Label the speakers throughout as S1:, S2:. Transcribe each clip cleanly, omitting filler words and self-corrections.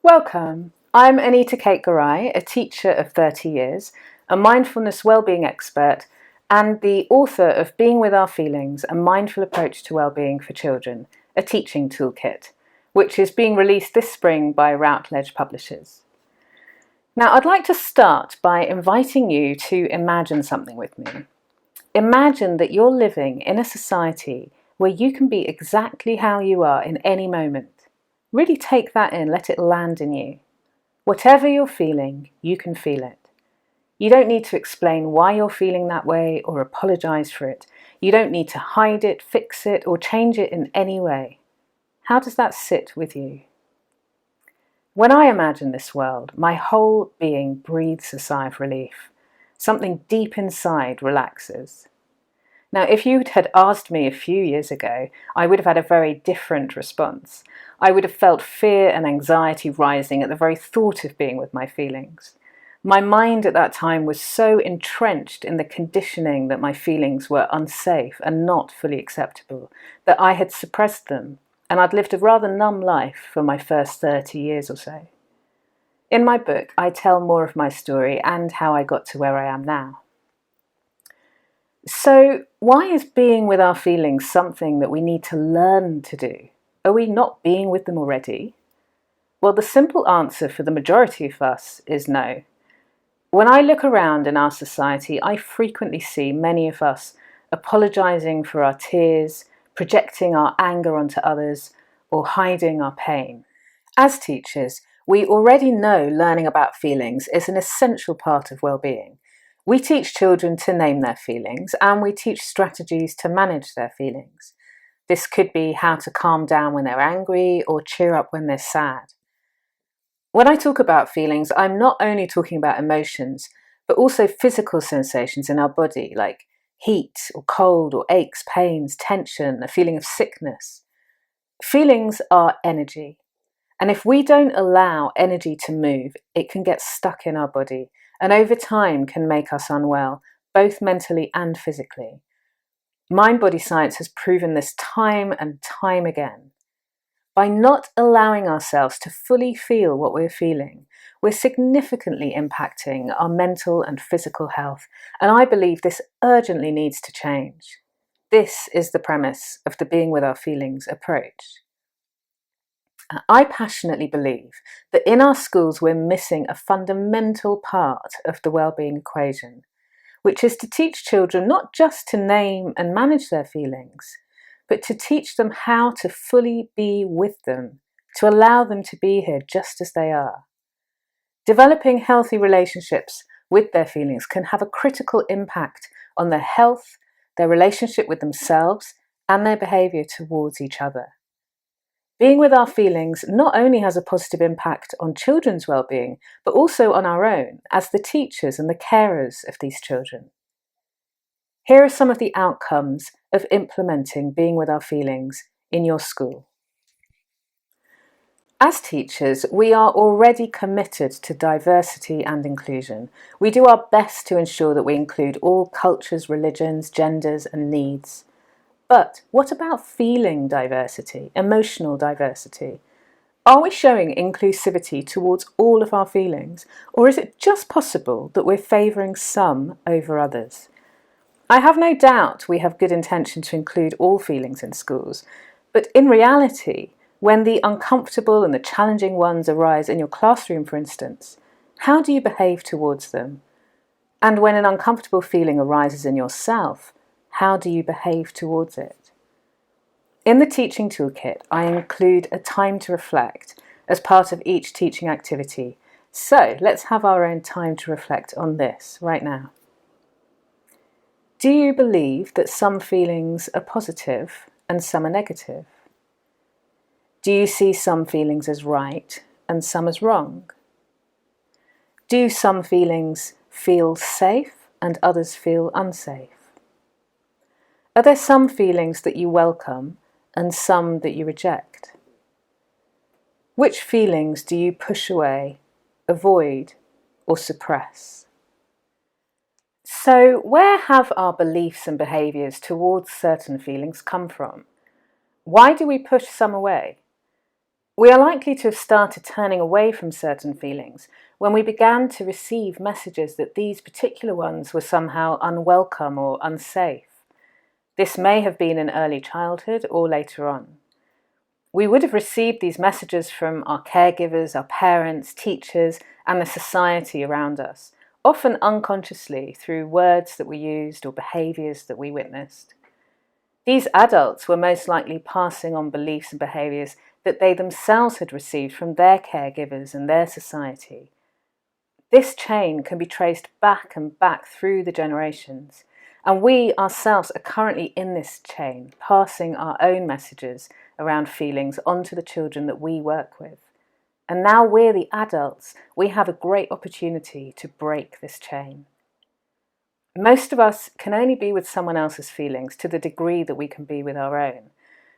S1: Welcome. I'm Anita Kate Garai, a teacher of 30 years, a mindfulness wellbeing expert, and the author of Being with Our Feelings, a mindful approach to wellbeing for children, a teaching toolkit, which is being released this spring by Routledge Publishers. Now, I'd like to start by inviting you to imagine something with me. Imagine that you're living in a society where you can be exactly how you are in any moment. Really take that in, let it land in you. Whatever you're feeling, you can feel it. You don't need to explain why you're feeling that way or apologize for it. You don't need to hide it, fix it, or change it in any way. How does that sit with you? When I imagine this world, my whole being breathes a sigh of relief. Something deep inside relaxes. Now, if you had asked me a few years ago, I would have had a very different response. I would have felt fear and anxiety rising at the very thought of being with my feelings. My mind at that time was so entrenched in the conditioning that my feelings were unsafe and not fully acceptable, that I had suppressed them, and I'd lived a rather numb life for my first 30 years or so. In my book, I tell more of my story and how I got to where I am now. So, why is being with our feelings something that we need to learn to do? Are we not being with them already? Well, the simple answer for the majority of us is no. When I look around in our society, I frequently see many of us apologising for our tears, projecting our anger onto others, or hiding our pain. As teachers, we already know learning about feelings is an essential part of well-being. We teach children to name their feelings, and we teach strategies to manage their feelings. This could be how to calm down when they're angry or cheer up when they're sad. When I talk about feelings, I'm not only talking about emotions, but also physical sensations in our body, like heat or cold or aches, pains, tension, a feeling of sickness. Feelings are energy. And if we don't allow energy to move, it can get stuck in our body and over time can make us unwell, both mentally and physically. Mind-body science has proven this time and time again. By not allowing ourselves to fully feel what we're feeling, we're significantly impacting our mental and physical health, and I believe this urgently needs to change. This is the premise of the Being with Our Feelings approach. I passionately believe that in our schools we're missing a fundamental part of the wellbeing equation, which is to teach children not just to name and manage their feelings, but to teach them how to fully be with them, to allow them to be here just as they are. Developing healthy relationships with their feelings can have a critical impact on their health, their relationship with themselves, and their behaviour towards each other. Being with our feelings not only has a positive impact on children's well-being, but also on our own as the teachers and the carers of these children. Here are some of the outcomes of implementing Being with Our Feelings in your school. As teachers, we are already committed to diversity and inclusion. We do our best to ensure that we include all cultures, religions, genders, and needs. But what about feeling diversity, emotional diversity? Are we showing inclusivity towards all of our feelings, or is it just possible that we're favouring some over others? I have no doubt we have good intention to include all feelings in schools, but in reality, when the uncomfortable and the challenging ones arise in your classroom, for instance, how do you behave towards them? And when an uncomfortable feeling arises in yourself, how do you behave towards it? In the teaching toolkit, I include a time to reflect as part of each teaching activity. So let's have our own time to reflect on this right now. Do you believe that some feelings are positive and some are negative? Do you see some feelings as right and some as wrong? Do some feelings feel safe and others feel unsafe? Are there some feelings that you welcome and some that you reject? Which feelings do you push away, avoid, or suppress? So, where have our beliefs and behaviours towards certain feelings come from? Why do we push some away? We are likely to have started turning away from certain feelings when we began to receive messages that these particular ones were somehow unwelcome or unsafe. This may have been in early childhood or later on. We would have received these messages from our caregivers, our parents, teachers, and the society around us, often unconsciously through words that we used or behaviours that we witnessed. These adults were most likely passing on beliefs and behaviours that they themselves had received from their caregivers and their society. This chain can be traced back and back through the generations, and we ourselves are currently in this chain, passing our own messages around feelings onto the children that we work with. And now we're the adults, we have a great opportunity to break this chain. Most of us can only be with someone else's feelings to the degree that we can be with our own.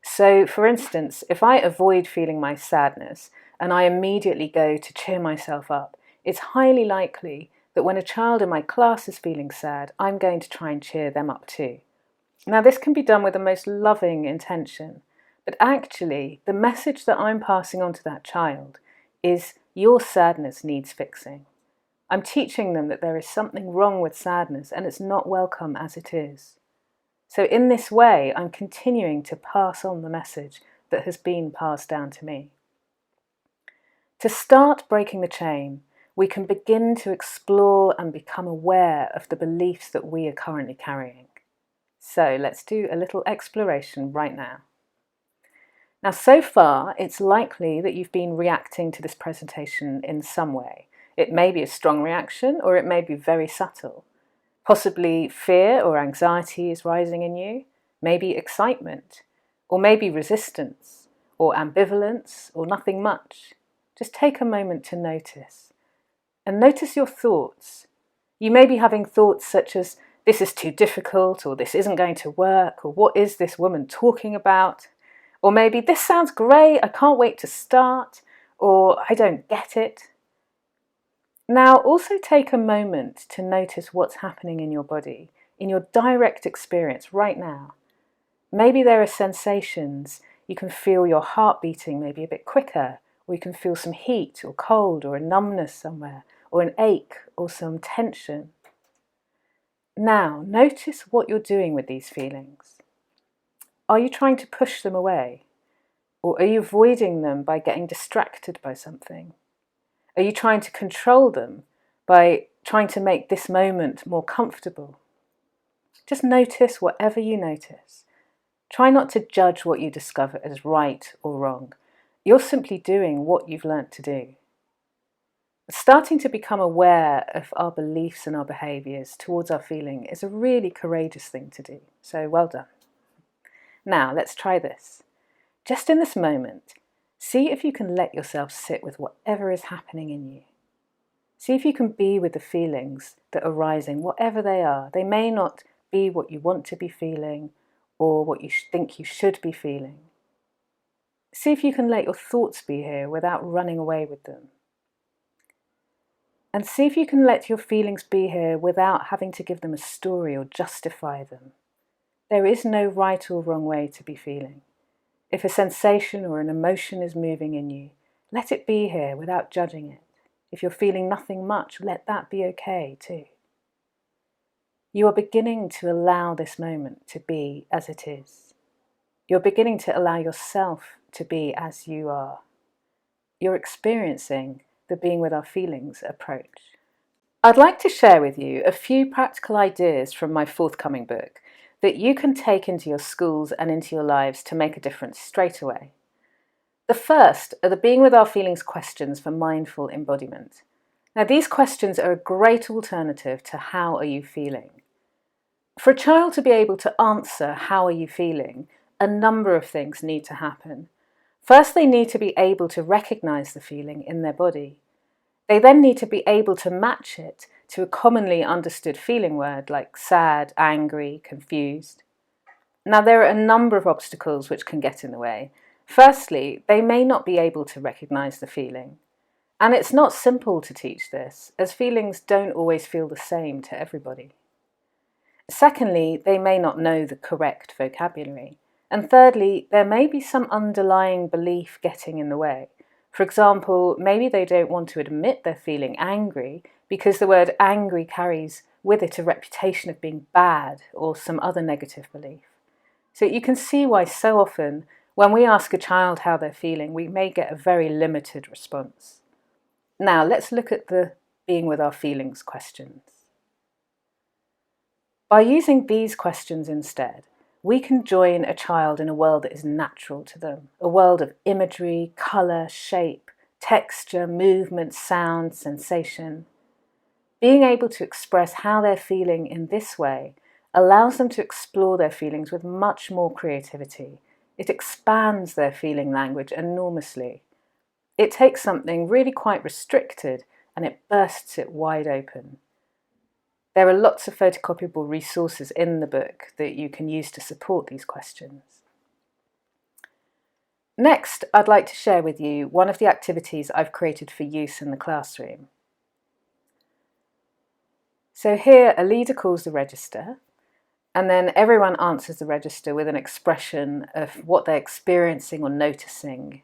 S1: So, for instance, if I avoid feeling my sadness and I immediately go to cheer myself up, it's highly likely that when a child in my class is feeling sad, I'm going to try and cheer them up too. Now, this can be done with the most loving intention, but actually, the message that I'm passing on to that child is your sadness needs fixing. I'm teaching them that there is something wrong with sadness and it's not welcome as it is. So in this way, I'm continuing to pass on the message that has been passed down to me. To start breaking the chain, we can begin to explore and become aware of the beliefs that we are currently carrying. So let's do a little exploration right now. Now, so far, it's likely that you've been reacting to this presentation in some way. It may be a strong reaction, or it may be very subtle. Possibly fear or anxiety is rising in you, maybe excitement, or maybe resistance, or ambivalence, or nothing much. Just take a moment to notice. And notice your thoughts. You may be having thoughts such as, this is too difficult, or this isn't going to work, or what is this woman talking about? Or maybe, this sounds great, I can't wait to start, or I don't get it. Now, also take a moment to notice what's happening in your body, in your direct experience right now. Maybe there are sensations. You can feel your heart beating maybe a bit quicker, or you can feel some heat or cold or a numbness somewhere, or an ache or some tension. Now, notice what you're doing with these feelings. Are you trying to push them away? Or are you avoiding them by getting distracted by something? Are you trying to control them by trying to make this moment more comfortable? Just notice whatever you notice. Try not to judge what you discover as right or wrong. You're simply doing what you've learnt to do. Starting to become aware of our beliefs and our behaviours towards our feeling is a really courageous thing to do. So well done. Now let's try this. Just in this moment, see if you can let yourself sit with whatever is happening in you. See if you can be with the feelings that are rising, whatever they are. They may not be what you want to be feeling or what you think you should be feeling. See if you can let your thoughts be here without running away with them. And see if you can let your feelings be here without having to give them a story or justify them. There is no right or wrong way to be feeling. If a sensation or an emotion is moving in you, let it be here without judging it. If you're feeling nothing much, let that be okay too. You are beginning to allow this moment to be as it is. You're beginning to allow yourself to be as you are. You're experiencing the being with our feelings approach. I'd like to share with you a few practical ideas from my forthcoming book that you can take into your schools and into your lives to make a difference straight away. The first are the Being with Our Feelings questions for mindful embodiment. Now, these questions are a great alternative to how are you feeling. For a child to be able to answer how are you feeling, a number of things need to happen. First, they need to be able to recognise the feeling in their body. They then need to be able to match it to a commonly understood feeling word like sad, angry, confused. Now, there are a number of obstacles which can get in the way. Firstly, they may not be able to recognise the feeling. And it's not simple to teach this, as feelings don't always feel the same to everybody. Secondly, they may not know the correct vocabulary. And thirdly, there may be some underlying belief getting in the way. For example, maybe they don't want to admit they're feeling angry because the word angry carries with it a reputation of being bad or some other negative belief. So you can see why so often when we ask a child how they're feeling, we may get a very limited response. Now let's look at the being with our feelings questions. By using these questions instead, we can join a child in a world that is natural to them, a world of imagery, colour, shape, texture, movement, sound, sensation. Being able to express how they're feeling in this way allows them to explore their feelings with much more creativity. It expands their feeling language enormously. It takes something really quite restricted and it bursts it wide open. There are lots of photocopyable resources in the book that you can use to support these questions. Next, I'd like to share with you one of the activities I've created for use in the classroom. So here, a leader calls the register, and then everyone answers the register with an expression of what they're experiencing or noticing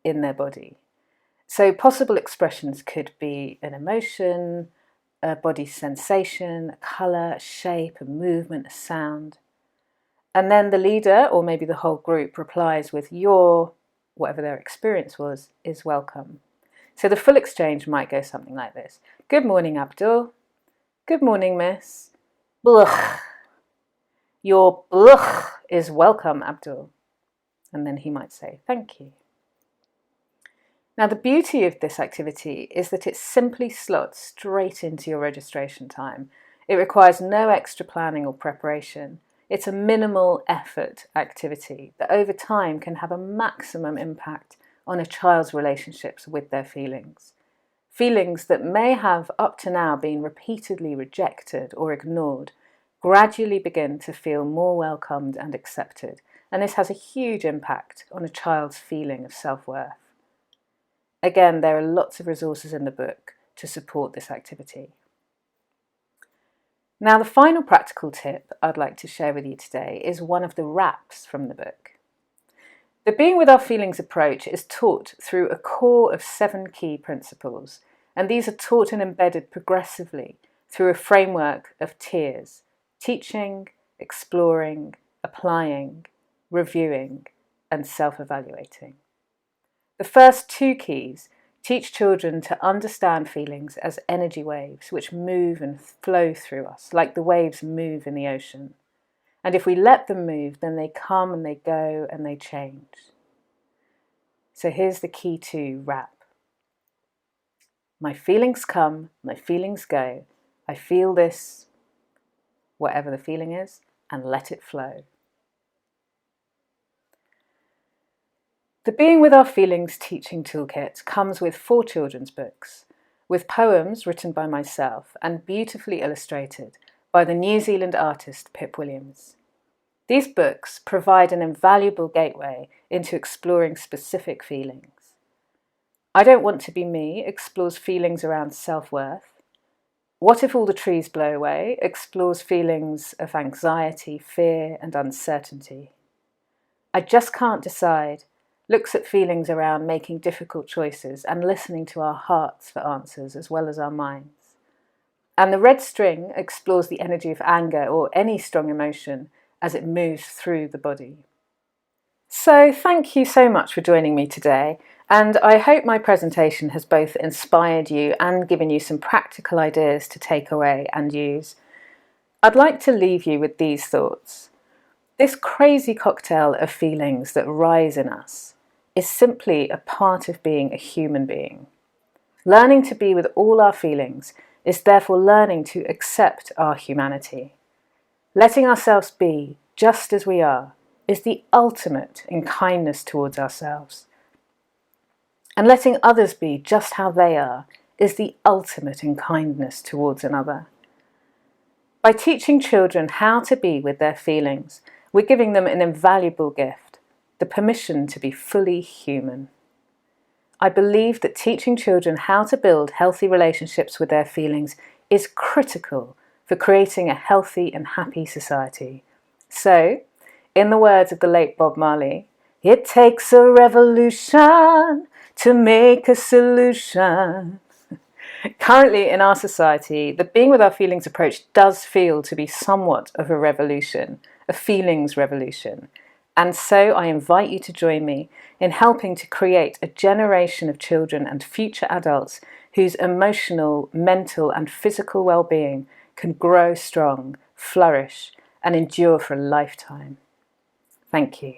S1: in their body. So possible expressions could be an emotion, a body sensation, a colour, a shape, a movement, a sound. And then the leader, or maybe the whole group, replies with whatever their experience was, is welcome. So the full exchange might go something like this. Good morning, Abdul. Good morning, miss. Blech. Your blech is welcome, Abdul. And then he might say, thank you. Now, the beauty of this activity is that it simply slots straight into your registration time. It requires no extra planning or preparation. It's a minimal effort activity that over time can have a maximum impact on a child's relationships with their feelings. Feelings that may have up to now been repeatedly rejected or ignored gradually begin to feel more welcomed and accepted, and this has a huge impact on a child's feeling of self-worth. Again, there are lots of resources in the book to support this activity. Now, the final practical tip I'd like to share with you today is one of the wraps from the book. The Being with Our Feelings approach is taught through a core of 7 key principles, and these are taught and embedded progressively through a framework of tiers: teaching, exploring, applying, reviewing, and self-evaluating. The first 2 keys teach children to understand feelings as energy waves which move and flow through us, like the waves move in the ocean. And if we let them move, then they come and they go and they change. So here's the key to wrap. My feelings come, my feelings go. I feel this, whatever the feeling is, and let it flow. The Being with Our Feelings teaching toolkit comes with 4 children's books, with poems written by myself and beautifully illustrated by the New Zealand artist Pip Williams. These books provide an invaluable gateway into exploring specific feelings. I Don't Want to Be Me explores feelings around self-worth. What If All the Trees Blow Away explores feelings of anxiety, fear, and uncertainty. I Just Can't Decide looks at feelings around making difficult choices and listening to our hearts for answers as well as our minds. And The Red String explores the energy of anger or any strong emotion as it moves through the body. So thank you so much for joining me today, and I hope my presentation has both inspired you and given you some practical ideas to take away and use. I'd like to leave you with these thoughts. This crazy cocktail of feelings that rise in us is simply a part of being a human being. Learning to be with all our feelings is therefore learning to accept our humanity. Letting ourselves be just as we are is the ultimate in kindness towards ourselves. And letting others be just how they are is the ultimate in kindness towards another. By teaching children how to be with their feelings, we're giving them an invaluable gift, the permission to be fully human. I believe that teaching children how to build healthy relationships with their feelings is critical for creating a healthy and happy society. So, In the words of the late Bob Marley, it takes a revolution to make a solution. Currently in our society, the being with our feelings approach does feel to be somewhat of a revolution, a feelings revolution. And so I invite you to join me in helping to create a generation of children and future adults whose emotional, mental, and physical well-being can grow strong, flourish, and endure for a lifetime. Thank you.